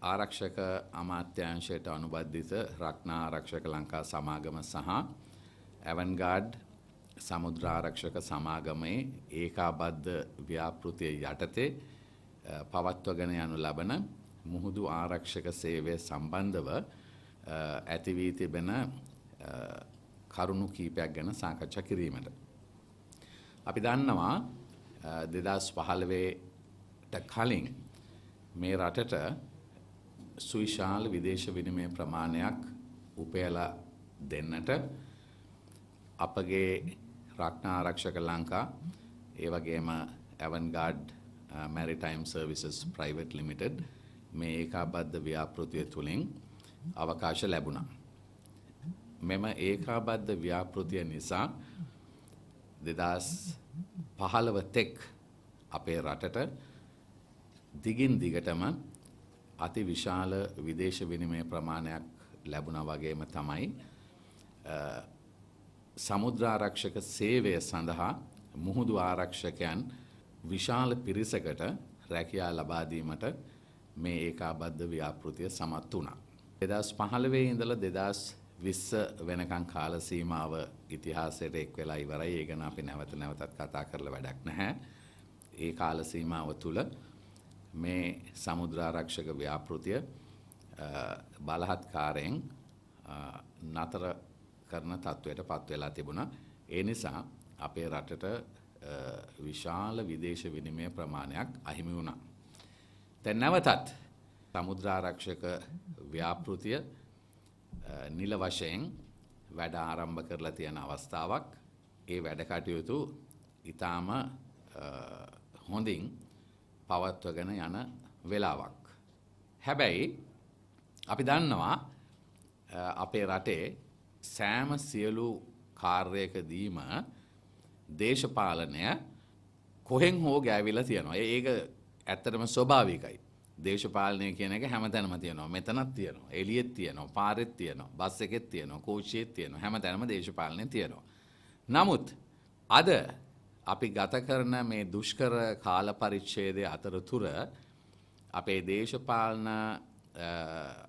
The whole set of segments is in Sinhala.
ආරක්ෂක අමාත්‍යාංශයට අනුබද්ධිත රක්නා ආරක්ෂක ලංකා සමාගම සහ ඇවන්ගාඩ් සමුද්‍ර ආරක්ෂක සමාගමේ ඒකාබද්ධ ව්‍යාපෘතිය යටතේ පවත්වගෙන යනු ලබන මුහුදු ආරක්ෂක සේවය සම්බන්ධව ඇති වී තිබෙන කරුණු කීපයක් ගැන සාකච්ඡා කිරීමට. අපි දන්නවා 2015ට කලින් මේ රටට සුවිශාල විදේශ විනිමය ප්‍රමාණයක් උපයලා දෙන්නට අපගේ රක්නා ආරක්ෂක ලංකා ඒ වගේම Avant Garde maritime services private limited මේ ඒකාබද්ධ ව්‍යාපෘතිය තුලින් අවකාශ ලැබුණා. මෙම ඒකාබද්ධ ව්‍යාපෘතිය නිසා 2015 තෙක් අපේ රටට දිගින් දිගටම අති විශාල විදේශ විනිමය ප්‍රමාණයක් ලැබුණා වගේම තමයි සමුද්‍ර ආරක්ෂක සේවය සඳහා මුහුදු ආරක්ෂකයන් විශාල පිරිසකට රැකියා ලබා දීමට මේ ඒකාබද්ධ ව්‍යාපෘතිය සමත් වුණා. 2015 ඉඳලා 2020 වෙනකන් කාල සීමාව ඉතිහාසයට එක් වෙලා ඉවරයි. ඒ ගැන අපි නැවතත් කතා කරලා වැඩක් නැහැ. ඒ කාල සීමාව තුළ මේ සමුද්‍ර ආරක්ෂක ව්‍යාපෘතිය බලහත්කාරයෙන් නතර කරන තත්වයට පත් වෙලා තිබුණා. ඒ නිසා අපේ රටට විශාල විදේශ විනිමය ප්‍රමාණයක් අහිමි වුණා. දැන් නැවතත් සමුද්‍ර ආරක්ෂක ව්‍යාපෘතිය නිල වශයෙන් වැඩ ආරම්භ කරලා තියෙන අවස්ථාවක්. ඒ වැඩ කටයුතු ඊටාම හොඳින් පවත්වගෙන යන වෙලාවක්. හැබැයි අපි දන්නවා අපේ රටේ සෑම සියලු කාර්යයකදීම දේශපාලනය කොහෙන් හෝ ගෑවිලා තියෙනවා. ඒක ඇත්තටම ස්වභාවිකයි. දේශපාලනය කියන එක හැමතැනම තියෙනවා. මෙතනක් තියෙනවා. එළියෙත් තියෙනවා. පාරෙත් තියෙනවා. බස් එකෙත් තියෙනවා. කෝච්චියෙත් තියෙනවා. හැමතැනම දේශපාලනය තියෙනවා. නමුත් අද අපි ගත කරන මේ දුෂ්කර කාල පරිච්ඡේදය අතරතුර අපේ දේශපාලන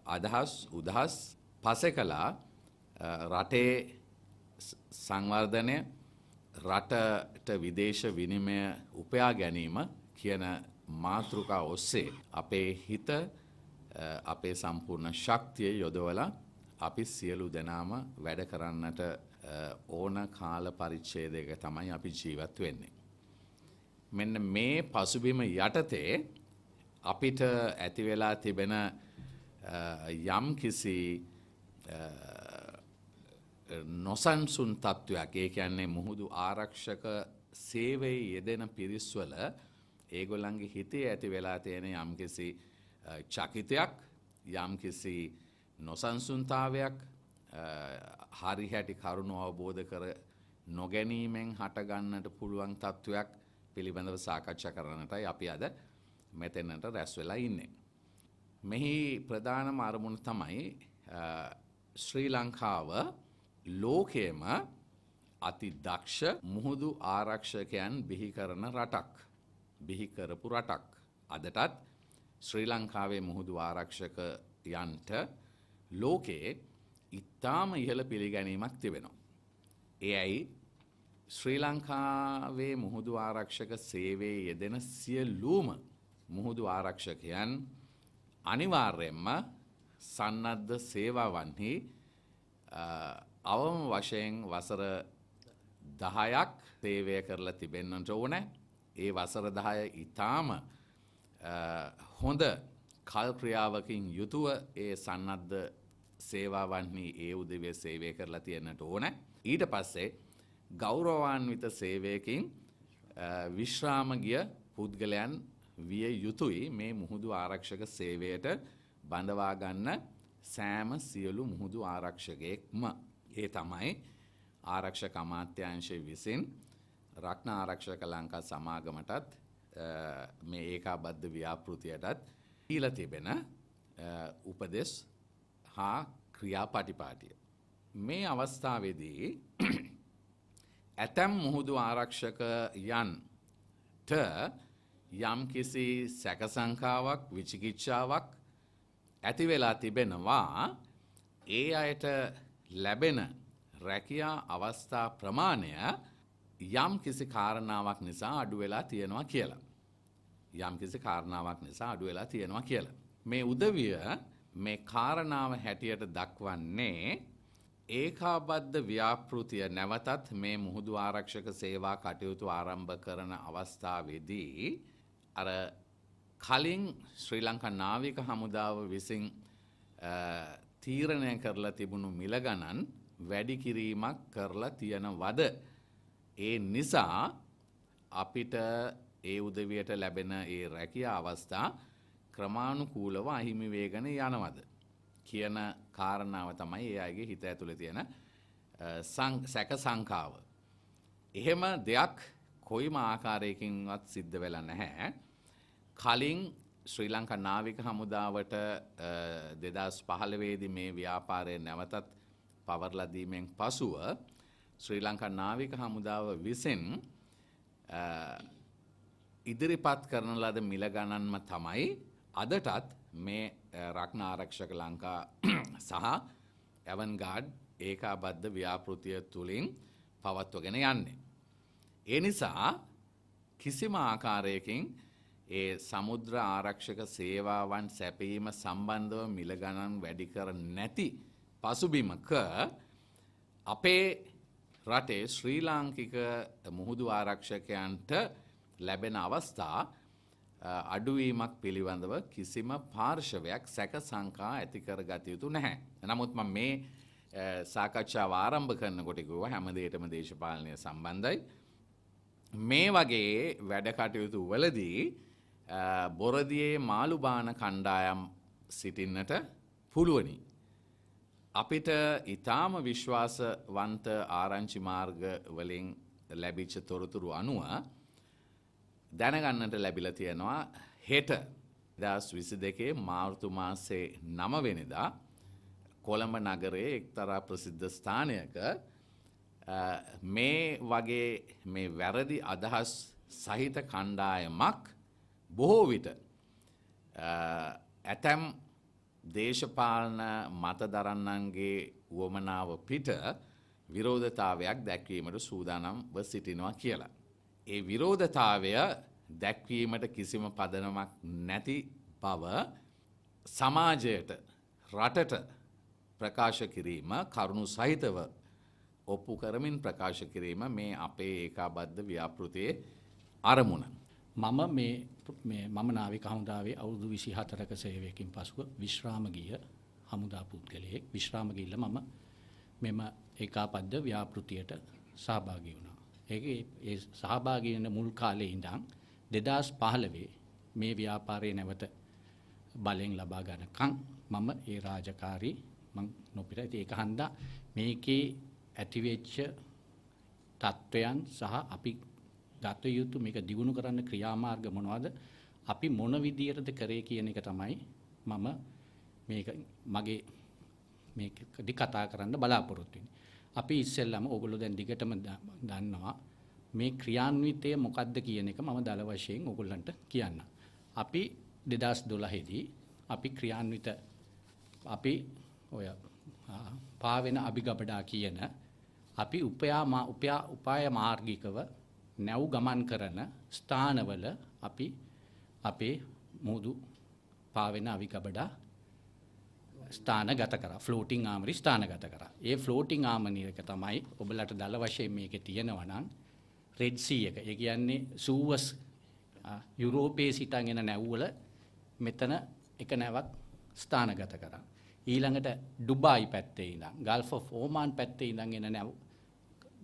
අදහස් උදහස් පසෙකලා රටේ සංවර්ධනය රටට විදේශ විනිමය උපයා ගැනීම කියන මාතෘකා ඔස්සේ අපේ හිත අපේ සම්පූර්ණ ශක්තිය යොදවලා අපි සියලු දෙනාම වැඩ කරන්නට ඕන කාල පරිච්ඡේදයක තමයි අපි ජීවත් වෙන්නේ. මෙන්න මේ පසුබිම යටතේ අපිට ඇති වෙලා තිබෙන යම් කිසි නොසන්සුන් තත්වයක්. ඒ කියන්නේ මුහුදු ආරක්ෂක සේවයේ යෙදෙන පිරිස්වල ඒගොල්ලන්ගේ හිතේ ඇති වෙලා තියෙන යම් කිසි චකිතයක්, යම් කිසි නොසන්සුන්තාවයක්, හරි හැටි කරුණු අවබෝධ කර නොගැනීමෙන් හටගන්නට පුළුවන් තත්වයක් පිළිබඳව සාකච්ඡා කරන්නටයි අපි අද මෙතනට රැස් වෙලා ඉන්නේ. මෙහි ප්‍රධානම අරමුණ තමයි ශ්‍රී ලංකාව ලෝකයේම අති දක්ෂ මුහුදු ආරක්ෂකයන් බිහි කරන රටක්. බිහි කරපු රටක්. අදටත් ශ්‍රී ලංකාවේ මුහුදු ආරක්ෂකයන්ට ලෝකයේ ඉතාම ඉහළ පිළිගැනීමක් තිබෙනවා. එයයි ශ්‍රී ලංකාවේ මුහුදු ආරක්ෂක සේවයේ යෙදෙන සියලුම මුහුදු ආරක්ෂකයන් අනිවාර්යයෙන්ම සන්නද්ධ සේවාවන්හි අවම වශයෙන් වසර 10ක් සේවය කරලා තිබෙන්නට ඕනේ. ඒ වසර 10 ඊටාම හොඳ කල් ක්‍රියාවකින් යුතුව ඒ සන්නද්ධ සේවාවන්හි ඒ උදවිය සේවය කරලා තියෙන්නට ඕනේ. ඊට පස්සේ ගෞරවාන්විත සේවයකින් විශ්‍රාම ගිය පුද්ගලයන් විය යුතුයි මේ මුහුදු ආරක්ෂක සේවයට බඳවා ගන්න සෑම සියලු මුහුදු ආරක්ෂකයෙක්ම. ඒ තමයි ආරක්ෂක අමාත්‍යාංශය විසින් රක්නා ආරක්ෂක ලංකා සමාගමටත් මේ ඒකාබද්ධ ව්‍යාපෘතියටත් දීලා තිබෙන උපදෙස් හා ක්‍රියාපටිපාටිය. මේ අවස්ථාවේදී ඇතැම් මුහුදු ආරක්ෂකයන්ට යම් කිසි සැකසංකාවක් විචිකිච්ඡාවක් ඇති වෙලා තිබෙනවා ඒ අයට ලැබෙන රැකියා අවස්ථා ප්‍රමාණය යම් කිසි කාරණාවක් නිසා අඩු වෙලා තියෙනවා කියලා. යම් කිසි කාරණාවක් නිසා අඩු වෙලා තියෙනවා කියලා. මේ උදවිය මේ කාරණාව හැටියට දක්වන්නේ ඒකාබද්ධ ව්‍යාපෘතිය නැවතත් මේ මුහුදු ආරක්ෂක සේවා කටයුතු ආරම්භ කරන අවස්ථාවේදී අර කලින් ශ්‍රී ලංකා නාවික හමුදාව විසින් තීරණය කරලා තිබුණු මිල ගණන් වැඩි කිරීමක් කරලා තියෙනවද? ඒ නිසා අපිට ඒ උදවියට ලැබෙන ඒ රැකියා අවස්ථා ක්‍රමානුකූලව අහිමි වේගන යනවද කියන කාරණාව තමයි ඒ අයගේ හිත ඇතුලේ තියෙන සැක සංකාව. එහෙම දෙයක් කොයිම ආකාරයකින්වත් සිද්ධ වෙලා නැහැ. කලින් ශ්‍රී ලංකා නාවික හමුදාවට 2015 දී මේ ව්‍යාපාරය නැවතත් පවර්ලා දීමෙන් පසුව ශ්‍රී ලංකා නාවික හමුදාව විසින් ඉදිරිපත් කරන ලද මිල ගණන්ම තමයි අදටත් මේ රක්න ආරක්ෂක ලංකා සහ ඇවන්ගාඩ් ඒකාබද්ධ ව්‍යාපෘතිය තුලින් පවත්වගෙන යන්නේ. ඒ නිසා කිසිම ආකාරයකින් ඒ සමුද්‍ර ආරක්ෂක සේවාවන් සැපීම සම්බන්ධව මිල ගණන් වැඩි කර නැති පසුබිමක අපේ රටේ ශ්‍රී ලාංකික මුහුදු ආරක්ෂකයන්ට ලැබෙන අවස්ථා අඩුවීමක් පිළිබඳව කිසිම පාර්ශවයක් සැක සංකා ඇති කරගත යුතු නැහැ. නමුත් මම මේ සාකච්ඡාව ආරම්භ කරනකොට කිව්වා හැම දෙයකම දේශපාලනය සම්බන්ධයි. මේ වගේ වැඩ කටයුතු වලදී බොරදියේ මාළු බාන කණ්ඩායම් සිටින්නට පුළුවනි. අපිට ඊටාම විශ්වාසවන්ත ආරංචි මාර්ග වලින් ලැබිච්ච තොරතුරු අනුව දැනගන්නට ලැබිලා තියෙනවා හෙට 2022 මාර්තු මාසේ 9 වෙනිදා කොළඹ නගරයේ එක්තරා ප්‍රසිද්ධ ස්ථානයක මේ වගේ මේ වැරදි අදහස් සහිත කණ්ඩායමක් බොහෝ විට ඇතැම් දේශපාලන මත දරන්නන්ගේ උවමනාව පිට විරෝධතාවයක් දැක්වීමට සූදානම්ව සිටිනවා කියලා. ඒ විරෝධතාවය දැක්වීමට කිසිම පදනමක් නැති බව සමාජයට රටට ප්‍රකාශ කිරීම කරුණු සහිතව ඔප්පු කරමින් ප්‍රකාශ කිරීම මේ අපේ ඒකාබද්ධ ව්‍යාපෘතියේ අරමුණ. මම නාවික හමුදාවේ අවුරුදු 24ක සේවයකින් පසුව විශ්‍රාම ගිය හමුදා පුද්ගලයෙක්. විශ්‍රාම ගිහිල්ලා මම මෙම ඒකාබද්ධ ව්‍යාපෘතියට සහභාගී වුණා. ඒ සහභාගී වෙන මුල් කාලේ ඉඳන් 2015 මේ ව්‍යාපාරයේ නැවත බලෙන් ලබා ගන්නකම් මම ඒ රාජකාරී මං නොපිට ඒක හන්දා මේකේ ඇතිවෙච්ච තත්වයන් සහ අපි ගත යුතු මේක දියුණු කරන්න ක්‍රියාමාර්ග මොනවද අපි මොන විදියටද කරේ කියන එක තමයි මම මේක මගේ මේකදී කතා කරන්න බලාපොරොත්තු වෙන්නේ. අපි ඉස්සෙල්ලාම ඕගොල්ලෝ දැන් දිගටම දන්නවා මේ ක්‍රියාන්විතය මොකක්ද කියන එක මම දල වශයෙන් ඕගොල්ලන්ට කියන්න. අපි 2012 දී අපි ක්‍රියාන්විත අපි ඔය පාවෙන අභිගබඩා කියන අපි උපාය මාර්ගිකව නැව් ගමන් කරන ස්ථානවල අපි අපේ මුහුදු පාවෙන අවිගබඩා ස්ථානගත කරා. ෆ්ලෝටිං ආමරි ස්ථානගත කරා. ඒ ෆ්ලෝටිං ආමරියක තමයි ඔබලට දල වශයෙන් මේකේ තියෙනවා නම් රෙඩ් සී එක. ඒ කියන්නේ සූවස් යුරෝපයේ සිටන් එන නැව්වල මෙතන එක නැවක් ස්ථානගත කරා. ඊළඟට ඩුබායි පැත්තේ ඉඳන් ගල්ෆ් ඔෆ් ඕමාන් පැත්තේ ඉඳන් එන නැව්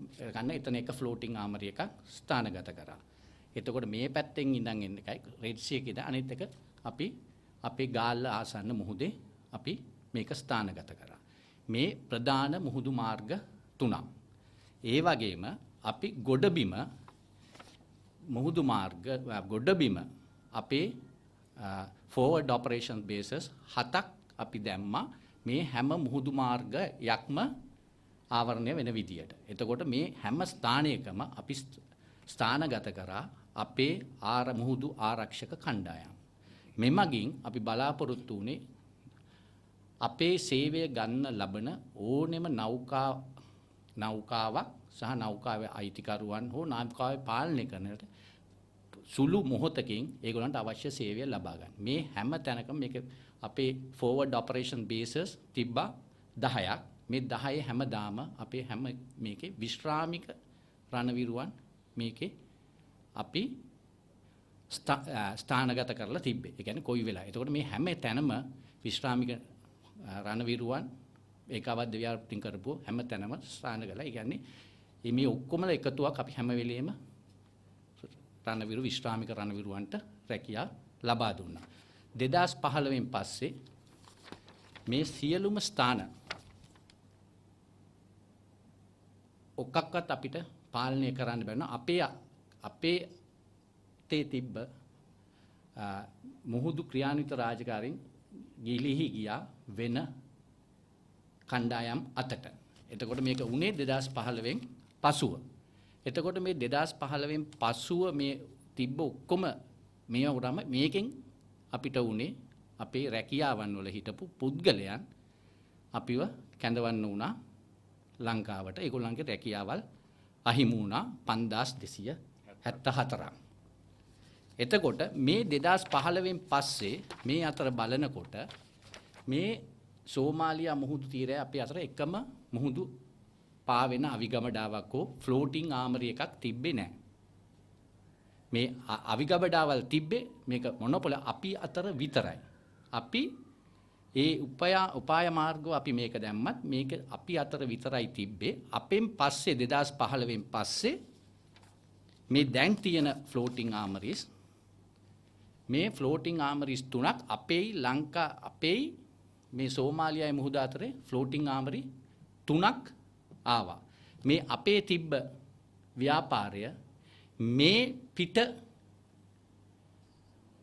ගන්න එතන එක ෆ්ලෝටිං ආමරිය එකක් ස්ථානගත කරා. එතකොට මේ පැත්තෙන් ඉඳන් එන එකයි රෙඩ් සී එකේද අනිත් එක අපි අපේ ගාල්ල ආසන්න මුහුදේ අපි මේක ස්ථානගත කරා. මේ ප්‍රධාන මුහුදු මාර්ග තුනක්. ඒ වගේම අපි ගොඩබිම මුහුදු මාර්ග ගොඩබිම අපේ forward operation bases 7ක් අපි දැම්මා මේ හැම මුහුදු මාර්ගයක්ම ආවරණය වෙන විදියට. එතකොට මේ හැම ස්ථානයකම අපි ස්ථානගත කරා අපේ මුහුදු ආරක්ෂක කණ්ඩායම්. මෙමගින් අපි බලාපොරොත්තු වුණේ අපේ සේවය ගන්න ලබන ඕනෙම නෞකාවක් සහ නෞකාවේ අයිතිකරුවන් හෝ නෞකාවේ පාලනය කරනට සුළු මොහොතකින් ඒගොල්ලන්ට අවශ්‍ය සේවය ලබා ගන්න. මේ හැම තැනකම මේක අපේ forward operation bases තිබ්බා 10ක්. මේ 10 හැමදාම අපේ හැම මේකේ විශ්‍රාමික රණවිරුවන් මේකේ අපි ස්ථානගත කරලා තිබ්බේ. ඒ කියන්නේ කොයි වෙලාවෙ. එතකොට මේ හැම තැනම විශ්‍රාමික රණවිරුවන් ඒකාබද්ධ ව්‍යාපෘතින් කරපු හැම තැනම ස්ථාන කළා. ඒ කියන්නේ මේ ඔක්කොම එකතුවක් අපි හැම වෙලෙම විශ්‍රාමික රණවිරුවන්ට රැකියාව ලබා දුන්නා. 2015 පස්සේ මේ සියලුම ස්ථාන ඔක්කක්වත් අපිට පාලනය කරන්න බැරි අපේ තේ තිබ්බ මුහුදු ක්‍රියාන්විත රාජකාරීන් ගිලිහි ගියා වෙන කණ්ඩායම් අතට. එතකොට මේක උනේ 2015න් පසුව. එතකොට මේ 2015න් පසුව මේ තිබ්බ ඔක්කොම මේකෙන් අපිට උනේ අපේ රැකියාවන් වල හිටපු පුද්ගලයන් අපිව කැඳවන්න වුණා ලංකාවට. ඒගොල්ලන්ගේ රැකියාවල් අහිමි වුණා 5274ක්. එතකොට මේ 2015න් පස්සේ මේ අතර බලනකොට මේ සෝමාලියා මුහුදු තීරය අපේ අතර එකම මුහුදු පාවෙන අවිගමඩාවක් හෝ ෆ්ලෝටිං ආමරි එකක් තිබ්බේ නැහැ. මේ අවිගමඩාවල් තිබ්බේ මේක මොනොපොල අපි අතර විතරයි. අපි ඒ උපාය මාර්ගව අපි මේක දැම්මත් මේක අපි අතර විතරයි තිබ්බේ. අපෙන් පස්සේ 2015න් පස්සේ මේ දැන් තියෙන ෆ්ලෝටිං ආමරිස් මේ ෆ්ලෝටිං ආමරිස් තුනක් අපේ මේ සෝමාලියාවේ මුහුද අතරේ ෆ්ලෝටිං ආමරි තුනක් ආවා. මේ අපේ තිබ්බ ව්‍යාපාරය මේ පිට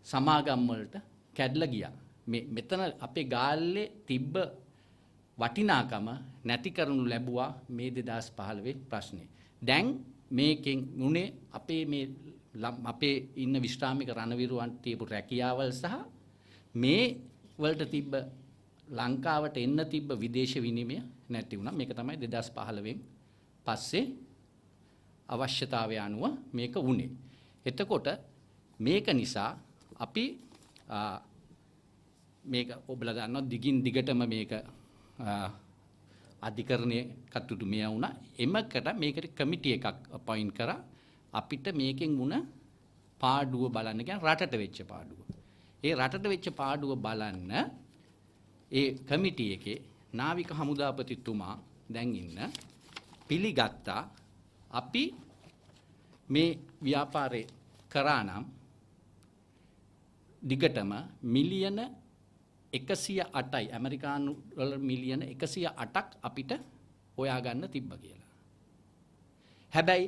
සමාගම් වලට කැඩලා ගියා. මෙතන අපේ ගාල්ලේ තිබ්බ වටිනාකම නැති කරනු ලැබුවා මේ 2015 ප්‍රශ්නේ. දැන් මේකෙන් උනේ අපේ ඉන්න විශ්‍රාමික රණවිරුවන් තියපු රැකියාවල් සහ මේ වලට තිබ්බ ලංකාවට එන්න තිබ්බ විදේශ විනිමය නැති වුණා. මේක තමයි 2015න් පස්සේ අවශ්‍යතාවය අනුව මේක වුණේ. එතකොට මේක නිසා අපි මේක ඔබලා දන්නවා දිගින් දිගටම මේක අධිකරණයේ කටයුතු මෙය වුණා. එමකට මේකට කමිටි එකක් අපොයින්ට් කරා අපිට මේකෙන් වුණ පාඩුව බලන්න කියන්නේ රටට වෙච්ච පාඩුව. ඒ රටට වෙච්ච පාඩුව බලන්න ඒ කමිටි එකේ නාවික හමුදාපතිතුමා දැන් ඉන්න පිළිගත්තා අපි මේ ව්‍යාපාරේ කරා නම් දිගටම මිලියන 108යි ඇමරිකානු ඩොලර් මිලියන 108ක් අපිට හොයාගන්න තිබ්බ කියලා. හැබැයි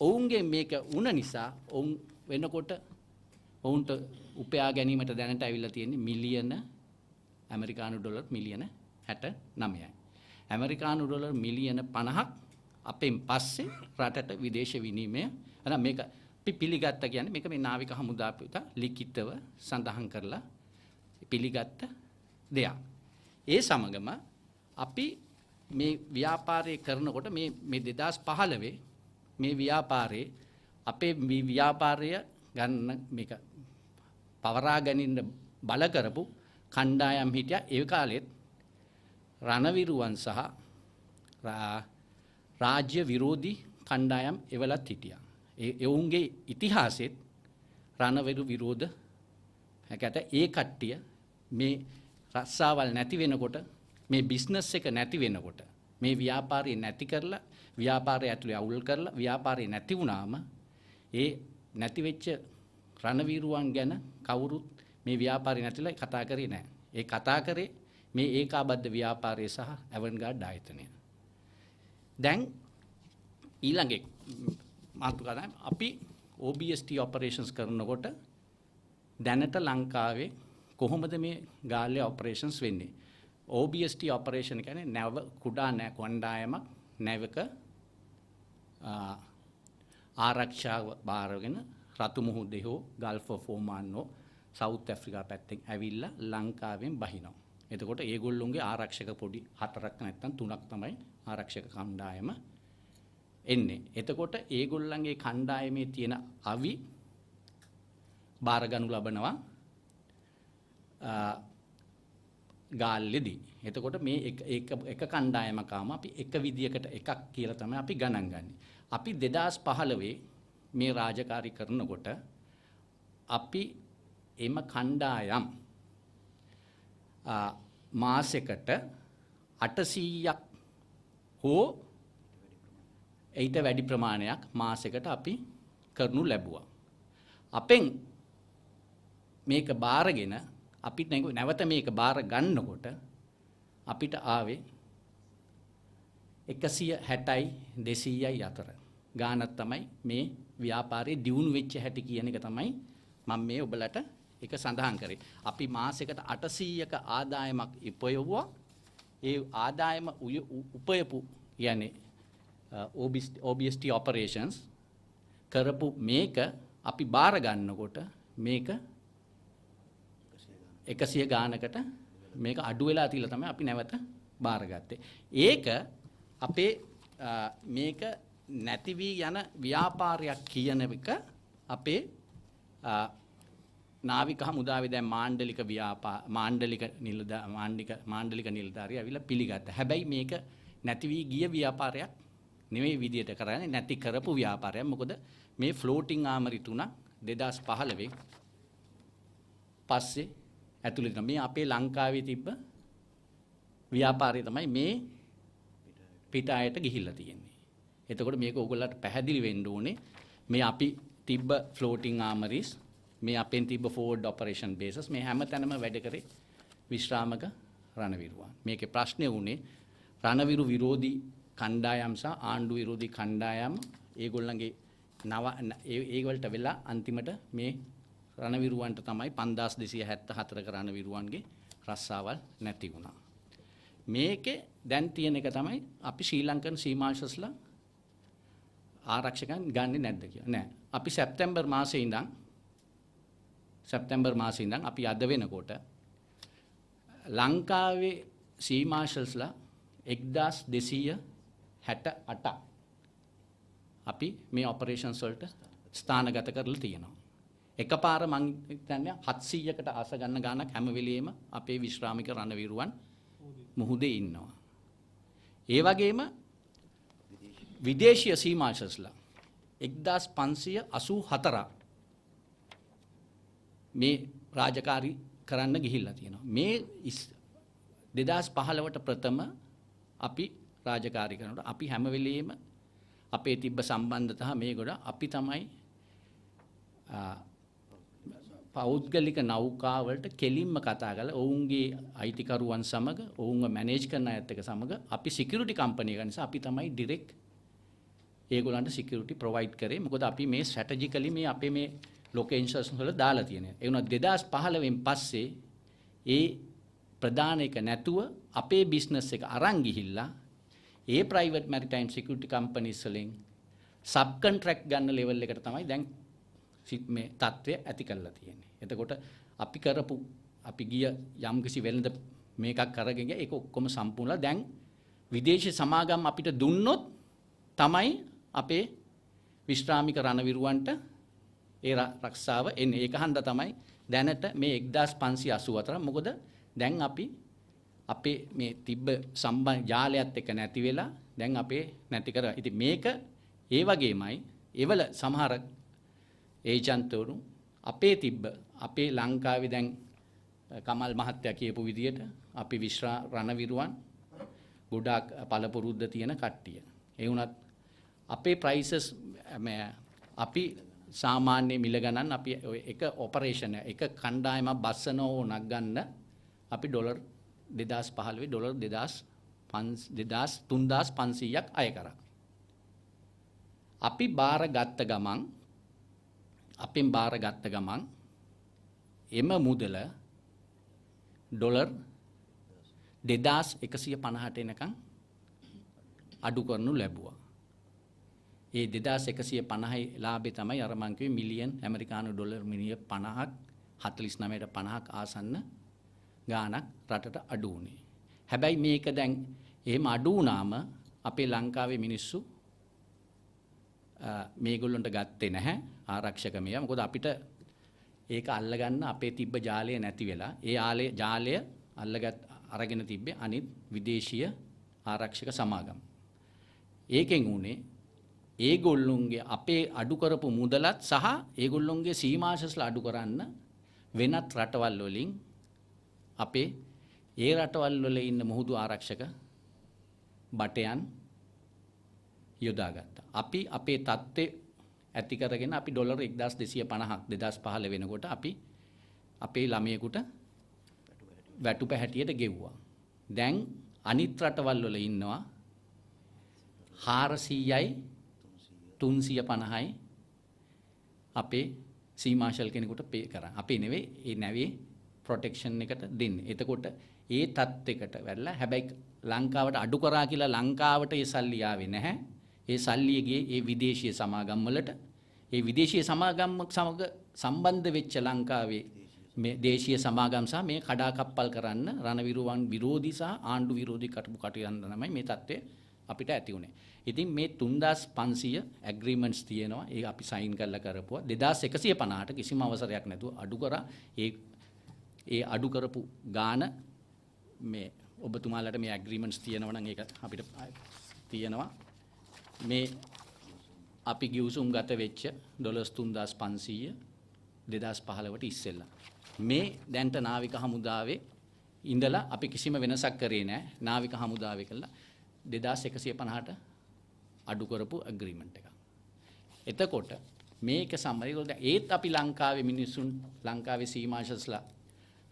ඔවුන්ගේ මේක වුණ නිසා ඔවුන් වෙනකොට ඔවුන්ට උපයා ගැනීමට දැනට ඇවිල්ලා තියෙන්නේ මිලියන ඇමරිකානු ඩොලර් මිලියන 69යි. ඇමරිකානු ඩොලර් මිලියන 50ක් අපෙන් පස්සේ රටට විදේශ විනිමය මේක අපි පිළිගත්ත කියන්නේ මේක මේ නාවික හමුදාපත ලිඛිතව සඳහන් කරලා පිළිගත්ත දෙයක්. ඒ සමගම අපි මේ ව්‍යාපාරය කරනකොට මේ 2015 මේ ව්‍යාපාරේ අපේ ව්‍යාපාරය ගන්න මේක පවරා ගැනීම බල කරපු කණ්ඩායම් හිටියා. ඒ කාලෙත් රණවිරුවන් සහ රාජ්‍ය විරෝධී කණ්ඩායම් එවලත් හිටියා. ඔවුන්ගේ ඉතිහාසෙත් රණවිරු විරෝධ හැකට ඒ කට්ටිය මේ රස්සාවල් නැති වෙනකොට මේ බිස්නස් එක නැති වෙනකොට මේ ව්‍යාපාරය නැති කරලා ව්‍යාපාරය ඇතුලේ අවුල් කරලා ව්‍යාපාරය නැති වුණාම ඒ නැති වෙච්ච රණවිරුවන් ගැන කවුරුත් මේ ව්‍යාපාරය නැතිලා කතා කරේ නැහැ. ඒ කතා කරේ මේ ඒකාබද්ධ ව්‍යාපාරය සහ ඇවන්ගාඩ් ආයතනය. දැන් ඊළඟ මාතෘකාව අපි OBST ඔපරේෂන්ස් කරනකොට දැනට ලංකාවේ කොහොමද මේ ගාල්ලේ ඔපරේෂන්ස් වෙන්නේ? OBST ඔපරේෂන් කියන්නේ නැව කුඩා කොණ්ඩායමක් නැවක ආරක්ෂාව බාරගෙන රතු මුහුදේ හෝ ගල්ෆ් ඔෆ් ඔමාන් හෝ සවුත් ඇෆ්‍රිකා පැත්තෙන් ඇවිල්ලා ලංකාවෙන් බහිනවා. එතකොට ඒගොල්ලොන්ගේ ආරක්ෂක පොඩි 4ක් නැත්නම් 3ක් තමයි ආරක්ෂක කණ්ඩායම එන්නේ. එතකොට ඒගොල්ලන්ගේ කණ්ඩායමේ තියෙන අවි බාර ගනු ලබනවා ගාල්ලේදී. එතකොට මේ එක කණ්ඩායමකම අපි එක විදියකට එකක් කියලා තමයි අපි ගණන් ගන්නේ. අපි 2015 මේ රාජකාරී කරනකොට අපි එම කණ්ඩායම් මාසෙකට 800ක් හෝ ඊට වැඩි ප්‍රමාණයක් මාසෙකට අපි කරනු ලැබුවා. අපෙන් මේක බාරගෙන අපි නැවත මේක බාර ගන්නකොට අපිට ආවේ 160යි 200යි අතර ගානක් තමයි මේ ව්‍යාපාරයේ දියුණු වෙච්ච හැටි කියන එක තමයි මම මේ ඔබලට එක සඳහන් කරේ. අපි මාසෙකට 800ක ආදායමක් ඉපයවුවා. ඒ ආදායම උපයපු කියන්නේ OBST operations කරපු මේක අපි බාර ගන්නකොට මේක 100 ගානකට මේක අඩු වෙලා තියලා තමයි අපි නැවත බාරගත්තේ. ඒක අපේ මේක නැති වී යන ව්‍යාපාරයක් කියන එක අපේ නාවික හමුදාවේ දැන් මාණ්ඩලික නිලධාරිය ඇවිල්ලා පිළිගත්තා. හැබැයි මේක නැති වී ගිය ව්‍යාපාරයක් නෙවෙයි විදියට කරන්නේ, නැති කරපු ව්‍යාපාරයක්. මොකද මේ ෆ්ලෝටිං ආමරි තුන 2015 පස්සේ ඇතුළේ තමයි අපේ ලංකාවේ තිබ්බ ව්‍යාපාරය තමයි මේ පිටායට ගිහිල්ලා තියෙන්නේ. එතකොට මේක ඕගොල්ලන්ට පැහැදිලි වෙන්න ඕනේ. මේ අපි තිබ්බ ෆ්ලෝටිං ආමරිස්, මේ අපෙන් තිබ්බ ෆෝවර්ඩ් ඔපරේෂන් බේසස්, මේ හැමතැනම වැඩ කරේ විශ්‍රාමක රණවිරුවන්. මේකේ ප්‍රශ්නේ උනේ රණවිරු විරෝධී කණ්ඩායම් සහ ආණ්ඩු විරෝධී කණ්ඩායම් ඒගොල්ලන්ගේ ඒවලට වෙලා අන්තිමට මේ රණවිරුවන්ට තමයි 5274ක රණවිරුවන්ගේ රස්සාවල් නැති වුණා. මේකේ දැන් තියෙන එක තමයි අපි ශ්‍රී ලංකන් සී මාර්ෂල්ස්ලා ආරක්ෂකයන් ගන්නෙ නැද්ද කියලා. නෑ. අපි සැප්තැම්බර් මාසේ ඉඳන් අපි අද වෙනකොට ලංකාවේ සී මාර්ෂල්ස්ලා 1268 අපි මේ ඔපරේෂන්ස් වලට ස්ථානගත කරලා තියෙනවා. එකපාර මං හිතන්නේ 700කට ආස ගන්න ගානක් හැම වෙලෙම අපේ විශ්‍රාමික රණවිරුවන් මුහුදේ ඉන්නවා. ඒ වගේම විදේශීය සී මාර්ෂල්ස්ලා 1584 මේ රාජකාරී කරන්න ගිහිල්ලා තියෙනවා. මේ 2015ට ප්‍රථම අපි රාජකාරී කරනකොට අපි හැම වෙලෙම අපේ තිබ්බ සම්බන්ධතා මේ ගොඩ අපි තමයි පෞද්ගලික නෞකා වලට කෙලින්ම කතා කරලා ඔවුන්ගේ අයිතිකරුවන් සමග ඔවුන්ව මැනේජ් කරන අයත් එක්ක සමග අපි සිකියුරිටි කම්පැනි එක නිසා අපි තමයි ඩිරෙක්ට් ඒගොල්ලන්ට සිකියුරිටි ප්‍රොවයිඩ් කරේ. මොකද අපි මේ ස්ට්‍රැටජිකලි මේ අපේ මේ ලොකේෂන්ස් වල දාලා තියෙනවා. ඒ වුණා 2015න් පස්සේ ඒ ප්‍රධාන එක නැතුව අපේ බිස්නස් එක අරන් ගිහිල්ලා ඒ ප්‍රයිවට් මැරිටයිම් සිකියුරිටි කම්පැනිස් වලින් සබ් කොන්ට්‍රැක්ට් ගන්න ලෙවල් එකට තමයි දැන් මේ තත්ත්වය ඇති කරලා තියෙන්නේ. එතකොට අපි ගිය යම්කිසි වෙළඳ මේකක් අරගෙන ඒක ඔක්කොම සම්පූර්ණලා දැන් විදේශී සමාගම් අපිට දුන්නොත් තමයි අපේ විශ්‍රාමික රණවිරුවන්ට ඒ රක්ෂාව එන්නේ. ඒක හන්දා තමයි දැනට මේ 1584. මොකද දැන් අපි අපේ මේ තිබ්බ සම්බන්ධ ජාලයත් එක්ක නැති වෙලා දැන් අපේ නැති කරා. ඉතින් මේක ඒ වගේමයි ඒවල සමහර ඒජන්තවරු අපේ ලංකාවේ දැන් කමල් මහත්තයා කියපු විදිහට අපි රණවිරුවන් ගොඩාක් පළපුරුද්ද තියෙන කට්ටිය. ඒ වුණත් අපේ ප්‍රයිසස් අපි සාමාන්‍ය මිල ගණන් අපි එක ඔපරේෂන් එක කණ්ඩායමක් බස්සනෝ නක් ගන්න අපි ඩොලර් 2015 ඩොලර් 3500ක් අය කරා. අපි අපෙන් බාරගත්ත ගමන් එම මුදල ඩොලර් 2150ට එනකන් අඩු කරනු ලැබුවා. ඒ 2150 ලාභේ තමයි අර මං කිව්වේ මිලියන් ඇමරිකානු ඩොලර් මිලියන් 50ක් 49ට 50ක් ආසන්න ගාණක් රටට අඩු වුණේ. හැබැයි මේක දැන් එහෙම අඩු වුණාම අපේ ලංකාවේ මිනිස්සු මේගොල්ලන්ට ගත්තේ නැහැ ආරක්ෂකමය. මොකද අපිට ඒක අල්ලගන්න අපේ තිබ්බ ජාලය නැති වෙලා ඒ ජාලය අරගෙන තිබ්බේ අනිත් විදේශීය ආරක්ෂක සමාගම්. ඒකෙන් උනේ ඒගොල්ලොන්ගේ අපේ අඩු කරපු මුදලත් සහ ඒගොල්ලොන්ගේ සීමාශස්ලා අඩු කරන්න වෙනත් රටවල් වලින් අපේ ඒ රටවල් වල ඉන්න මුහුදු ආරක්ෂක බටයන් යොදාගත්තා. අපි අපේ තත්ත්වය ඇති කරගෙන අපි ඩොලර් 1250ක් 2015 වෙනකොට අපි අපේ ළමයෙකුට වැටුප හැටියට ගෙව්වා. දැන් අනිත් රටවල් වල ඉන්නවා 400යි 350යි අපේ සීමාශල් කෙනෙකුට පේ කරා. අපි නෙවෙයි ඒ නැවේ ප්‍රොටෙක්ෂන් එකට දෙන්නේ. එතකොට ඒ තත්ත්වයකට වැරලා හැබැයි ලංකාවට අඩු කරා කියලා ලංකාවට ඒ සල්ලි ආවේ නැහැ. ඒ සල්ලිය ගියේ ඒ විදේශීය සමාගම් වලට. ඒ විදේශීය සමාගම් සමග සම්බන්ධ වෙච්ච ලංකාවේ මේ දේශීය සමාගම් සහ මේ කඩාකප්පල් කරන්න රණවිරුවන් විරෝධී සහ ආණ්ඩු විරෝධී කටයුතු තමයි මේ තත්ත්වය අපිට ඇති වුණේ. ඉතින් මේ 3500 ඇග්‍රීමන්ට්ස් තියෙනවා. ඒක අපි සයින් කරලා කරපුවා. 2150ට කිසිම අවසරයක් නැතුව අඩු කරා. ඒ අඩු කරපු ගාන මේ ඔබතුමාලට මේ ඇග්‍රීමන්ට්ස් තියෙනවා නම් ඒක අපිට තියෙනවා. මේ අපි ගිවිසුම් ගත වෙච්ච $3500 2015ට ඉස්සෙල්ලා. මේ දැන්ට නාවික හමුදාවේ ඉඳලා අපි කිසිම වෙනසක් කරේ නැහැ. නාවික හමුදාවේ කළා 2150ට අඩු කරපු ඇග්‍රීමන්ට් එක. එතකොට මේක සම්බන්ධව ඒත් අපි ලංකාවේ මිනිසුන් ලංකාවේ සීමාශස්ලා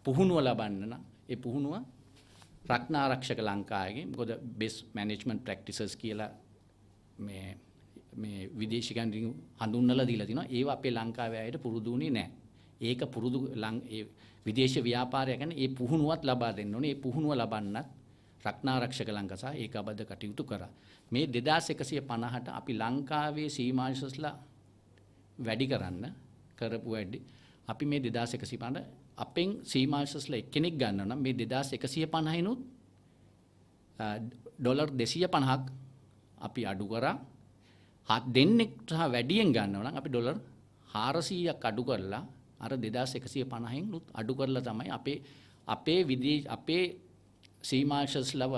පුහුණුව ලබන්න නම් ඒ පුහුණුව රක්නාරක්ෂක ලංකාවේ මොකද බෙස් මැනේජ්මන්ට් ප්‍රැක්ටිසස් කියලා මේ විදේශිකයන් හඳුන්වලා දීලා තිනවා. ඒවා අපේ ලංකාවේ අයට පුරුදුුනේ නැහැ. ඒක පුරුදු ඒ විදේශ ව්‍යාපාරය කියන්නේ ඒ පුහුණුවත් ලබා දෙන්න ඕනේ. ඒ පුහුණුව ලබන්නත් රක්නාරක්ෂක ලංකා සහ ඒකාබද්ධ කටයුතු කරා. මේ 2150ට අපි ලංකාවේ සීමාශස්ලා වැඩි කරන්න කරපු වැඩි අපි මේ 2150ට අපෙන් සීමාශස්ලා එක්කෙනෙක් ගන්නවා නම් මේ 2150ිනුත් ඩොලර් 250ක් අපි අඩු කරා. දෙන්නෙක් සහ වැඩියෙන් ගන්නවා නම් අපි ඩොලර් 400ක් අඩු කරලා අර 2150න් උත් අඩු කරලා තමයි අපේ සීමාශස්ලව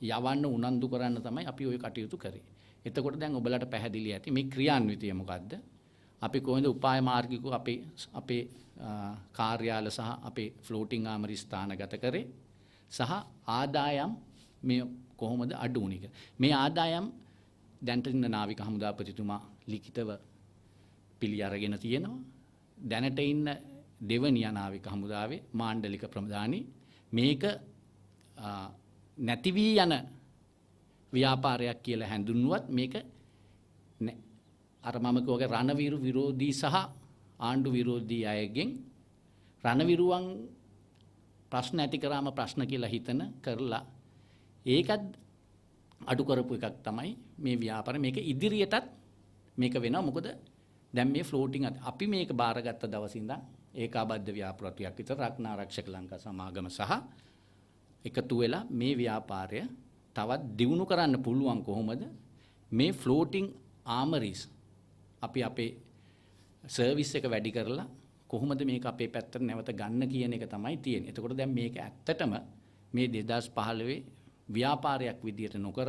යවන්න උනන්දු කරන්න තමයි අපි ওই කටයුතු කරේ. එතකොට දැන් ඔබලට පැහැදිලි ඇති මේ ක්‍රියාන්විතය මොකද්ද? අපි කොහොමද උපාය මාර්ගිකව අපේ කාර්යාල සහ අපේ ෆ්ලෝටිං ආමරි ස්ථානගත කරේ සහ ආදායම් මේ කොහොමද අඩු වුනේ කියලා. මේ ආදායම් දැන්ට ඉන්න නාවික හමුදාපතිතුමා ලිඛිතව පිළි අරගෙන තියෙනවා. දැනට ඉන්න දෙවනිය නාවික හමුදාවේ මාණ්ඩලික ප්‍රධානී මේක නැති වී යන ව්‍යාපාරයක් කියලා හැඳුන්වුවත් මේක අර මම කියවගේ රණවිරු විරෝධී සහ ආණ්ඩු විරෝධී අයගෙන් රණවිරුවන් ප්‍රශ්න ඇති කරාම ප්‍රශ්න කියලා හිතන කරලා ඒකත් අඩු කරපු එකක් තමයි මේ ව්‍යාපාරය. මේක ඉදිරියටත් මේක වෙනවා. මොකද දැන් මේ ෆ්ලෝටිං අපි මේක බාරගත්ත දවසින් ඉඳන් ඒකාබද්ධ ව්‍යාපෘතියක් විතර රක්නාරක්ෂක ලංකා සමාගම සහ එකතු වෙලා මේ ව්‍යාපාරය තවත් දියුණු කරන්න පුළුවන් කොහොමද? මේ ෆ්ලෝටිං ආමරිස් අපි අපේ සර්විස් එක වැඩි කරලා කොහොමද මේක අපේ පැත්තට නැවත ගන්න කියන එක තමයි තියෙන්නේ. එතකොට දැන් මේක ඇත්තටම මේ 2015 ව්‍යාපාරයක් විදියට නොකර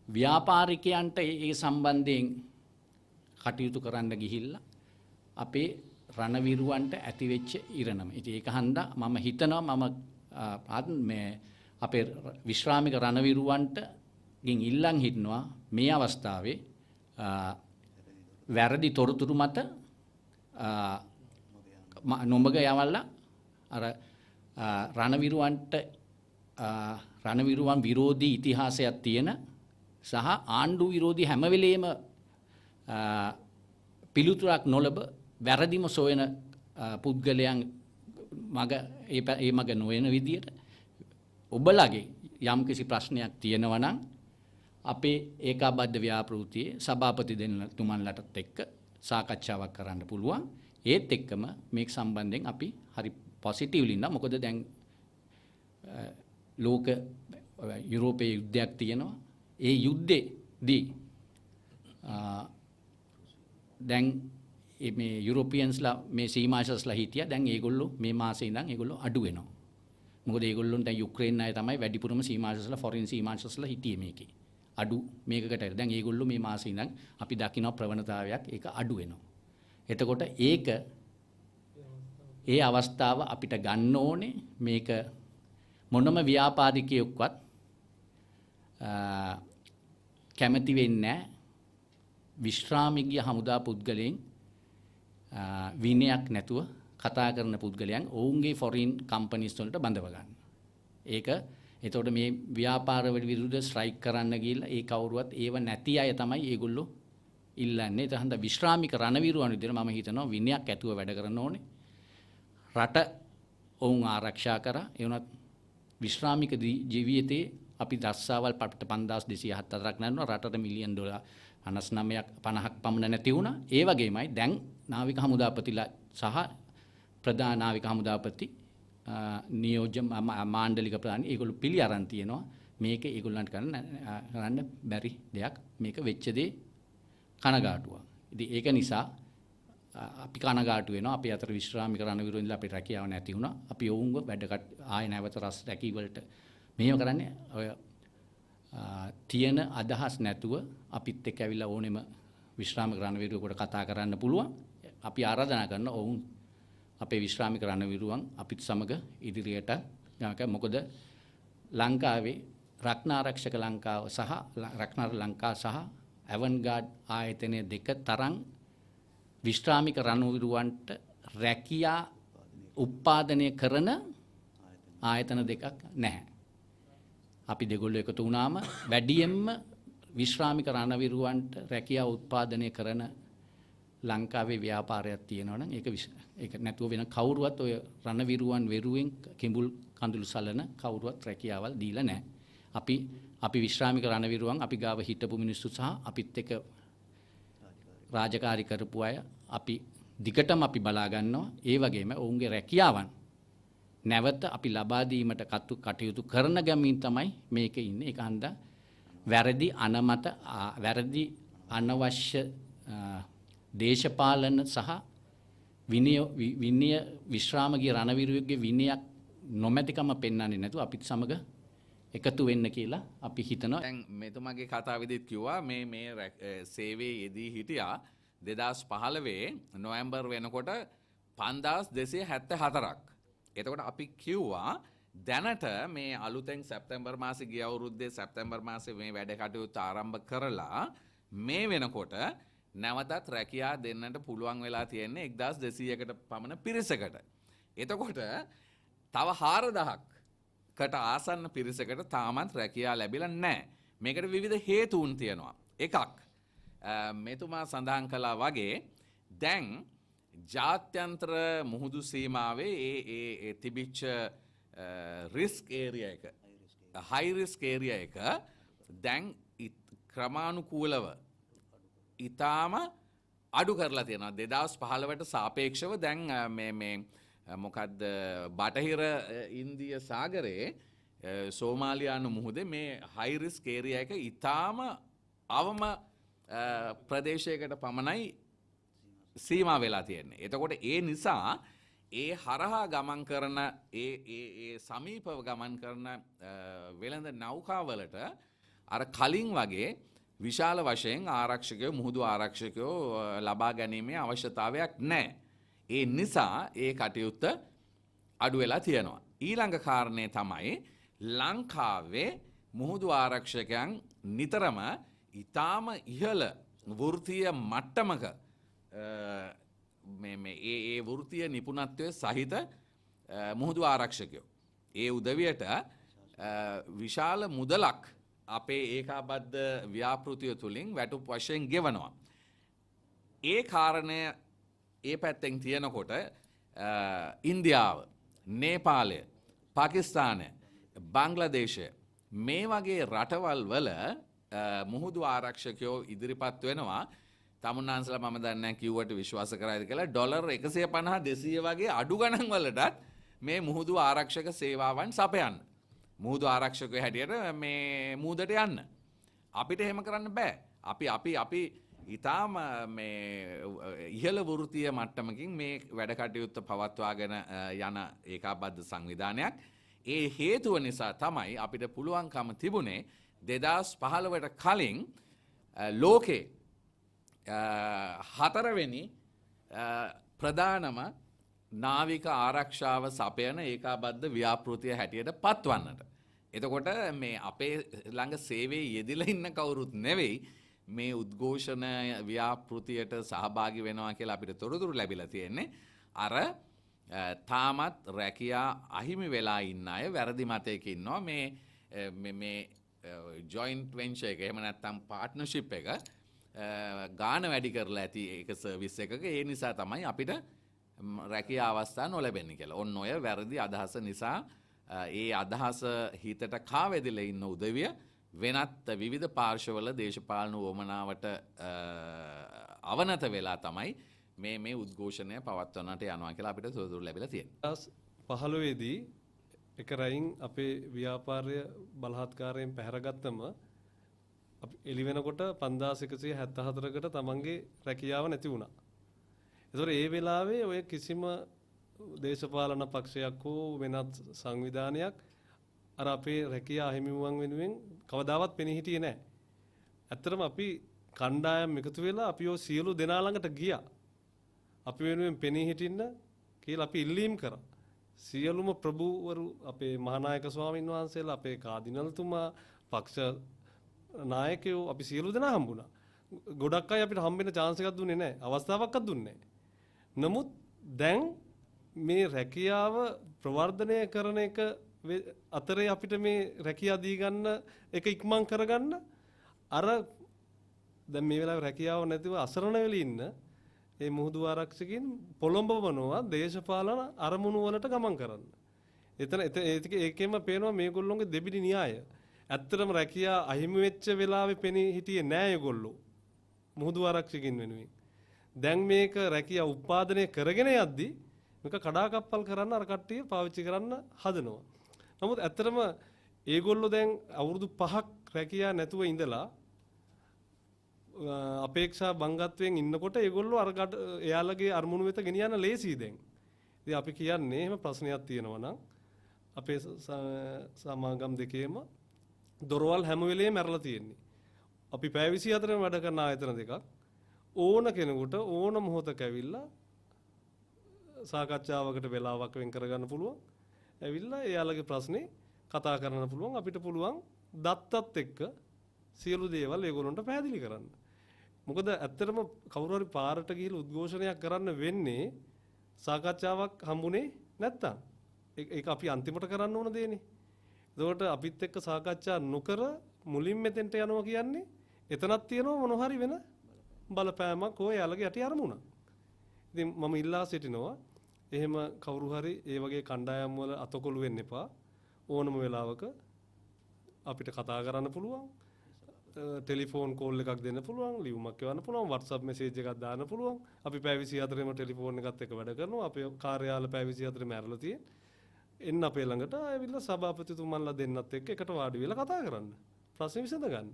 ව්‍යාපාරිකයන්ට ඒ සම්බන්ධයෙන් කටයුතු කරන්න ගිහිල්ලා අපේ රණවිරුවන්ට ඇතිවෙච්ච ඉරණම. ඉතින් ඒක හන්දා මම හිතනවා මේ අපේ විශ්‍රාමික රණවිරුවන්ට ගින් ඉල්ලන් හිටනවා මේ අවස්ථාවේ වැරදි තොරතුරු මත නොමග යවලා අර රණවිරුවන් විරෝධී ඉතිහාසයක් තියෙන සහ ආණ්ඩු විරෝධී හැම වෙලේම පිළිතුරක් නොලබ වැරදිම සොයන පුද්ගලයන් ඒ මග නොවන විදියට ඔබලගේ යම්කිසි ප්‍රශ්නයක් තියෙනවා නම් අපේ ඒකාබද්ධ ව්‍යාපෘතියේ සභාපති දෙන්නතුමන්ලටත් එක්ක සාකච්ඡාවක් කරන්න පුළුවන්. ඒත් එක්කම මේක සම්බන්ධයෙන් අපි හරි පොසිටිව්ලි ඉන්නවා. මොකද දැන් ලෝක යුරෝපයේ යුද්ධයක් තියෙනවා. ඒ යුද්ධෙදී දැන් මේ යුරෝපියන්ස්ලා මේ සීමාශස්ලා හිටියා. දැන් ඒගොල්ලෝ මේ මාසේ ඉඳන් ඒගොල්ලෝ අඩු වෙනවා. මොකද ඒගොල්ලොන්ට දැන් යුක්‍රේන් අය තමයි වැඩිපුරම සීමාශස්ලා ෆොරින් සීමාශස්ලා හිටියේ මේකේ. අඩු මේකකට දැන් ඒගොල්ලෝ මේ මාසේ ඉඳන් අපි දකින්න ප්‍රවණතාවයක් ඒක අඩු වෙනවා. එතකොට ඒ අවස්ථාව අපිට ගන්න ඕනේ මේක මොනම ව්‍යාපාරිකයෙක්වත් කැමති වෙන්නේ නැහැ විශ්‍රාමිකය හමුදා පුද්ගලයන් විනයක් නැතුව කතා කරන පුද්ගලයන් ඔවුන්ගේ ෆොරින් කම්පනීස් වලට බඳව ගන්න. ඒක එතකොට මේ ව්‍යාපාරවල විරුද්ධ ස්ට්‍රයික් කරන්න ගිහලා ඒ කවුරුවත් ඒව නැති අය තමයි ඒගොල්ලෝ ඉල්ලන්නේ. ඒ තහඳ විශ්‍රාමික රණවිරුවන් විදිහට මම හිතනවා විනයක් ඇතුව වැඩ කරන්න ඕනේ. රට ඔවුන් ආරක්ෂා කරා. ඒ වුණත් විශ්‍රාමික ජීවිතයේ අපි දස්සාවල් 5274ක් නෑනවා රටට මිලියන් ඩොලර් 59ක් 50ක් පමණ නැති වුණා. ඒ වගේමයි දැන් නාවික හමුදාපතිලා සහ ප්‍රධාන නාවික හමුදාපති නියෝජ්‍ය මාණ්ඩලික ප්‍රධානී ඒගොල්ලෝ පිළි අරන් තියෙනවා. මේක ඒගොල්ලන්ට කරන්න බැරි දෙයක්. මේක වෙච්ච දේ කනගාටුවක්. ඉතින් ඒක නිසා අපි කනගාටු වෙනවා. අපි අතර විශ්‍රාමික රණවිරුවෝ ඉඳලා අපිට රැකියාව නැති වුණා. අපි ඔවුන්ව වැඩකට ආයෙ නැවත රස් රැකී වලට මෙහෙම කරන්නේ ඔය තියෙන අදහස් නැතුව අපිත් එක්ක ඇවිල්ලා ඕනෙම විශ්‍රාමික රණවිරුවෙකුට කතා කරන්න පුළුවන්. අපි ආරාධනා කරන ඔවුන් අපේ විශ්‍රාමික රණවිරුවන් අපිත් සමග ඉදිරියට යනවා. මොකද ලංකාවේ රක්නාරක්ෂක ලංකාව සහ රක්නාර ලංකා සහ ඇවන්ගාඩ් ආයතනය දෙක තරම් විශ්‍රාමික රණවිරුවන්ට රැකියා උත්පාදනය කරන ආයතන දෙකක් නැහැ. අපි දෙගොල්ලෝ එකතු වුණාම වැඩියෙන්ම විශ්‍රාමික රණවිරුවන්ට රැකියා උත්පාදනය කරන ලංකාවේ ව්‍යාපාරයක් තියෙනවා නම් ඒක නැතුව වෙන කවුරුවත් ඔය රණවිරුවන් වෙරුවෙන් කිඹුල් කඳුළු සලන කවුරුවත් රැකියාවල් දීලා නැහැ. අපි විශ්‍රාමික රණවිරුවන් අපි ගාව හිටපු මිනිස්සු සහ අපිත් එක්ක රාජකාරී කරපු අය අපි දිගටම අපි බලා ගන්නවා. ඒ වගේම ඔවුන්ගේ රැකියාවන් නැවත අපි ලබා දීමට කටයුතු කරන ගමින් තමයි මේක ඉන්නේ. ඒක හන්දා වැරදි අනමත වැරදි අනවශ්‍ය දේශපාලන සහ විනය විශ්‍රාමගේ රණවිරුවෙක්ගේ විනයක් නොමැතිකම පෙන්වන්නේ නැතුව අපිත් සමග එකතු වෙන්න කියලා අපි හිතනවා. දැන් මෙතුමාගේ කතාවෙදිත් කිව්වා මේ සේවයේ යෙදී හිටියා 2015 නොවැම්බර් වෙනකොට 5274ක්. එතකොට අපි කිව්වා දැනට මේ අලුතෙන් සැප්තැම්බර් මාසේ ගිය අවුරුද්දේ සැප්තැම්බර් මාසේ මේ වැඩ කටයුතු ආරම්භ කරලා මේ වෙනකොට නැවතත් රැකියා දෙන්නට පුළුවන් වෙලා තියෙන්නේ 1200කට පමණ පිරිසකට. එතකොට තව 4000කට ආසන්න පිරිසකට තාමත් රැකියා ලැබිලා නැහැ. මේකට විවිධ හේතුන් තියෙනවා. එකක් මෙතුමා සඳහන් කළා වගේ දැන් ජාත්‍යන්තර මුහුදු සීමාවේ ඒ තිබිච්ච රිස්ක් ඒරියා එක හයි රිස්ක් ඒරියා එක දැන් ක්‍රමානුකූලව ඉතාම අඩු කරලා තියෙනවා. 2015ට සාපේක්ෂව දැන් මේ මොකද්ද බටහිර ඉන්දිය සාගරයේ සෝමාලියානු මුහුදේ මේ හයි රිස්ක් ඒරියා එක ඉතාම අවම ප්‍රදේශයකට පමණයි සීමා වෙලා තියෙන්නේ. එතකොට ඒ නිසා ඒ හරහා ගමන් කරන ඒ සමීපව ගමන් කරන වෙළඳ නෞකාවලට අර කලින් වගේ විශාල වශයෙන් ආරක්ෂකයෝ මුහුදු ආරක්ෂකයෝ ලබා ගැනීමේ අවශ්‍යතාවයක් නැහැ. ඒ නිසා ඒ කටයුත්ත අඩු වෙලා තියෙනවා. ඊළඟ කාරණේ තමයි ලංකාවේ මුහුදු ආරක්ෂකයන් නිතරම ඊටාම ඉහළ වෘත්තීය මට්ටමක ඒ වෘත්තීය නිපුණත්වයේ සහිත මුහුදු ආරක්ෂකයෝ ඒ උදවියට විශාල මුදලක් අපේ ඒකාබද්ධ ව්‍යාපෘතිය තුලින් වැටුප් වශයෙන් ගෙවනවා. ඒ කාරණය ඒ පැත්තෙන් තියෙනකොට ඉන්දියාව, නේපාලය, පාකිස්තානය, බංග්ලාදේශය මේ වගේ රටවල් වල මුහුදු ආරක්ෂකයෝ ඉදිරිපත් වෙනවා. තමුන්නාන්සලා මම දන්නේ නැහැ කිව්වට විශ්වාස කරයිද කියලා ඩොලර් 150 200 වගේ අඩු ගණන් වලටත් මේ මුහුදු ආරක්ෂක සේවාවන් සපයන්න. මුහුදු ආරක්ෂකයෝ හැටියට මේ මුහුදට යන්න. අපිට එහෙම කරන්න බෑ. අපි ඊටාම මේ ඉහළ වෘත්තීය මට්ටමකින් මේ වැඩ කටයුත්ත පවත්වාගෙන යන ඒකාබද්ධ සංවිධානයක්. ඒ හේතුව නිසා තමයි අපිට පුළුවන්කම තිබුණේ 2015ට කලින් ලෝකේ හතරවෙනි ප්‍රධානම නාවික ආරක්ෂාව සපයන ඒකාබද්ධ ව්‍යාපෘතිය හැටියට පත්වන්නට. එතකොට මේ අපේ ළඟ සේවයේ යෙදිලා ඉන්න කවුරුත් නෙවෙයි මේ උද්ඝෝෂණ ව්‍යාපෘතියට සහභාගී වෙනවා කියලා අපිට තොරතුරු ලැබිලා තියෙන්නේ. අර තාමත් රැකියා අහිමි වෙලා ඉන්න අය වැරදි මතයක ඉන්නවා මේ ජොයින්ට් වෙන්චර් එක එහෙම නැත්නම් පාර්ට්නර්ෂිප් එක ගාන වැඩි කරලා ඇති ඒක සර්විස් එකක ඒ නිසා තමයි අපිට රැකියා අවස්ථා නොලැබෙන්නේ කියලා. ඔන්න ඔය වැරදි අදහස නිසා ඒ අදහස හිතට කාවැදිලා ඉන්න උදවිය වෙනත් විවිධ පාර්ශවල දේශපාලන වමනාවට අවනත වෙලා තමයි මේ උද්ඝෝෂණය පවත්වන්නට යනවා කියලා අපිට තොරතුරු ලැබිලා තියෙනවා. 2015 දී එක රයින් අපේ ව්‍යාපාරය බලහත්කාරයෙන් පැහැරගත්තම අපි එළි වෙනකොට 5174කට තමන්ගේ රැකියාව නැති වුණා. ඒතකොට ඒ වෙලාවේ ඔය කිසිම දේශපාලන පක්ෂයක් හෝ වෙනත් සංවිධානයක් අර අපේ රැකියා අහිමිවන් වෙනුවෙන් කවදාවත් පෙනී හිටියේ නැහැ. ඇත්තටම අපි කණ්ඩායම් එකතු වෙලා අපි ඔය සියලු දෙනා ළඟට ගියා. අපි වෙනුවෙන් පෙනී හිටින්න කියලා අපි ඉල්ලීම් කරා. සියලුම ප්‍රභූවරු අපේ මහානායක ස්වාමීන් වහන්සේලා අපේ කාදිනල්තුමා පක්ෂ නායකයෝ අපි සියලු දෙනා හම්බුණා. ගොඩක් අය අපිට හම්බෙන්න chance එකක් දුන්නේ නැහැ. අවස්ථාවක්වත් දුන්නේ නැහැ. නමුත් දැන් මේ රැකියාව ප්‍රවර්ධනය කරන එක අතරේ අපිට මේ රැකියාව දී ගන්න එක ඉක්මන් කරගන්න අර දැන් මේ වෙලාවේ රැකියාව නැතිව අසරණ වෙලා ඉන්න මේ මුහුදු ආරක්ෂකයන් පොළොඹවනවා දේශපාලන අරමුණු වලට ගමන් කරන්න. ඒකෙම පේනවා මේගොල්ලෝගේ දෙබිඩි න්‍යාය. ඇත්තටම රැකියා අහිමි වෙච්ච වෙලාවේ පෙනී හිටියේ නෑ ඒගොල්ලෝ. මුහුදු ආරක්ෂකයන් වෙනුවෙන්. දැන් මේක රැකියා උත්පාදනය කරගෙන යද්දී මේක කඩාකප්පල් කරන්න අර කට්ටිය පාවිච්චි කරන්න හදනවා. නමුත් ඇත්තටම ඒගොල්ලෝ දැන් අවුරුදු 5ක් රැකියා නැතුව ඉඳලා අපේක්ෂා බංගත්වයෙන් ඉන්නකොට ඒගොල්ලෝ අර එයාලගේ අරමුණු වෙත ගෙනියන්න ලේසියි දැන්. ඉතින් අපි කියන්නේ එහෙම ප්‍රශ්නයක් තියෙනවා නම් අපේ සමාගම් දෙකේම දොරවල් හැම වෙලේම මැරලා තියෙන්නේ. අපි පැය 24ම වැඩ කරන ආයතන දෙකක් ඕන කෙනෙකුට ඕන මොහොතක ඇවිල්ලා සාකච්ඡාවකට වෙලාවක් වෙන් කරගන්න පුළුවන්. ඇවිල්ලා එයාලගේ ප්‍රශ්නේ කතා කරන්න පුළුවන්. අපිට පුළුවන් දත්තත් එක්ක සියලු දේවල් ඒගොල්ලන්ට පැහැදිලි කරන්න. මොකද ඇත්තටම කවුරු හරි පාරට ගිහිල්ලා උද්ඝෝෂණයක් කරන්න වෙන්නේ සාකච්ඡාවක් හම්බුනේ නැත්තම්. ඒක අපි අන්තිමට කරන්න ඕන දෙන්නේ. ඒකට අපිත් එක්ක සාකච්ඡා නොකර මුලින් මෙතෙන්ට යනවා කියන්නේ එතනක් තියෙනවා මොන හරි වෙන බලපෑමක් හෝ එයාලගේ යටි අරමුණක්. ඉතින් මම ඉල්ලා සිටිනවා එහෙම කවුරු හරි ඒ වගේ කණ්ඩායම් වල අතකොළු වෙන්න එපා. ඕනම වෙලාවක අපිට කතා කරන්න පුළුවන්. ටෙලිෆෝන් කෝල් එකක් දෙන්න පුළුවන්, ලියුමක් එවන්න පුළුවන්, WhatsApp මැසේජ් එකක් දාන්න පුළුවන්. අපි පැය 24ෙම ටෙලිෆෝන් එකත් එක්ක වැඩ කරනවා. අපේ කාර්යාල පැය 24ෙම ඇරලා තියෙන. එන්න අපේ ළඟට ආවිල්ලා සභාපතිතුමන්ලා දෙන්නත් එක්ක එකට වාඩි වෙලා කතා කරන්න. ප්‍රශ්න විසඳ ගන්න.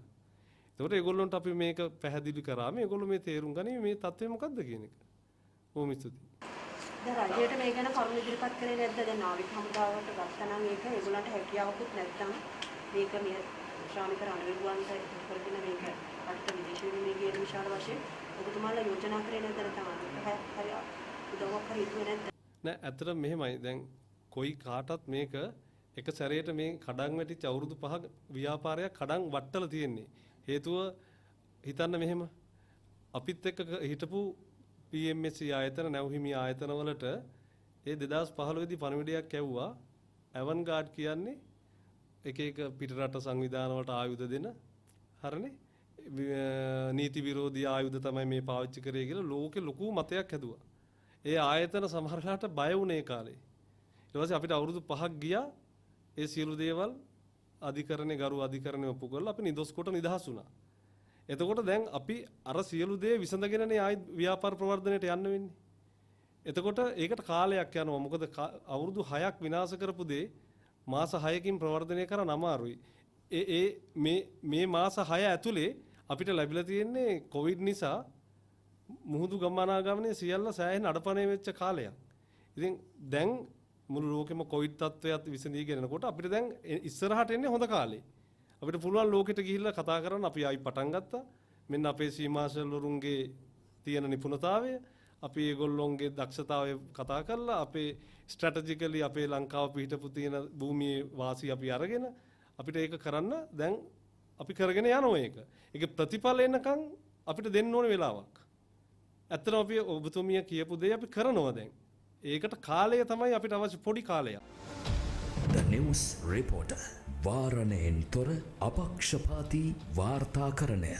එතකොට ඒගොල්ලොන්ට අපි මේක පැහැදිලි කරාම ඒගොල්ලෝ මේ තේරුම් ගනිමු මේ තත්ත්වය මොකක්ද කියන එක. බොහොම ස්තුතියි. දැන් රජයට මේ ගැන කරුණු ඉදිරිපත් කරේ නැද්ද? දැන් නාවික හමුදාවට ගත්තා නම් ඒක ඒගොල්ලන්ට හැකියාවකුත් නැත්නම් මේක මේ ශ්‍රාමික රණවිරුවන්ට කරගෙන මේක අට විදේශ විනිමය කියන විශාල වශයෙන් ඔබතුමාලා යෝජනා කරේ නැද්ද? නැත්නම් හරි උදව්වක් හරි හිතුවේ නැද්ද? නෑ ඇත්තටම මෙහෙමයි. දැන් කොයි කාටත් මේක එක සැරේට මේ කඩන් වැටිච්ච අවුරුදු 5ක ව්‍යාපාරයක් කඩන් වට්ටලා තියෙන්නේ. හේතුව හිතන්න මෙහෙම අපිත් එක්ක හිටපු PMSC ආයතන නැවහිමි ආයතන වලට ඒ 2015 දී පණිවිඩයක් ඇව්වා. ඇවන්ගාඩ් කියන්නේ එක එක පිටරට සංවිධාන වලට ආයුධ දෙන හරිනේ නීති විරෝධී ආයුධ තමයි මේ පාවිච්චි කරේ කියලා ලෝකෙ ලොකු මතයක් හැදුවා. ඒ ආයතන සමහරලාට බය වුණේ කාලේ. ඊට පස්සේ අපිට අවුරුදු 5ක් ගියා ඒ සියලු දේවල් අධිකරණේ ගරු අධිකරණේ ඔප්පු කරලා අපි නිදොස් කොට නිදහස් වුණා. එතකොට දැන් අපි අර සියලු දේ විසඳගෙනනේ ආයි ව්‍යාපාර ප්‍රවර්ධනයට යන්න වෙන්නේ. එතකොට ඒකට කාලයක් යනවා. මොකද අවුරුදු 6ක් විනාශ කරපු දේ මාස 6කින් ප්‍රවර්ධනය කරන්න අමාරුයි. මේ මාස 6 ඇතුලේ අපිට ලැබිලා තියෙන්නේ කොවිඩ් නිසා මුහුදු ගමනාගමනයේ සියල්ල සෑහෙන අඩපණේ වෙච්ච කාලයක්. ඉතින් දැන් මුළු ලෝකෙම කොවිඩ් තත්ත්වයක් විසඳීගෙන යනකොට අපිට දැන් ඉස්සරහට එන්නේ හොඳ කාලේ. අපිට පුළුවන් ලෝකෙට ගිහිල්ලා කතා කරන්න අපි ආයි පටන් ගත්තා. මෙන්න අපේ සීමාශල්වරුන්ගේ තියෙන නිපුණතාවය, අපි ඒගොල්ලොන්ගේ දක්ෂතාවය කතා කරලා අපේ ස්ට්‍රැටජිකලි අපේ ලංකාව පිහිටපු තියෙන භූමියේ වාසි අපි අරගෙන අපිට ඒක කරන්න දැන් අපි කරගෙන යනවා ඒක. ඒක ප්‍රතිඵල එනකන් අපිට දෙන්න ඕන වෙලාවක්. ඇත්තටම අපි ඔබතුමිය කියපු දේ අපි කරනවා දැන්. ඒකට කාලය තමයි අපිට අවශ්‍ය පොඩි කාලයක්. The News Reporter වාරණයෙන් තොර අපක්ෂපාතී වාර්තාකරණය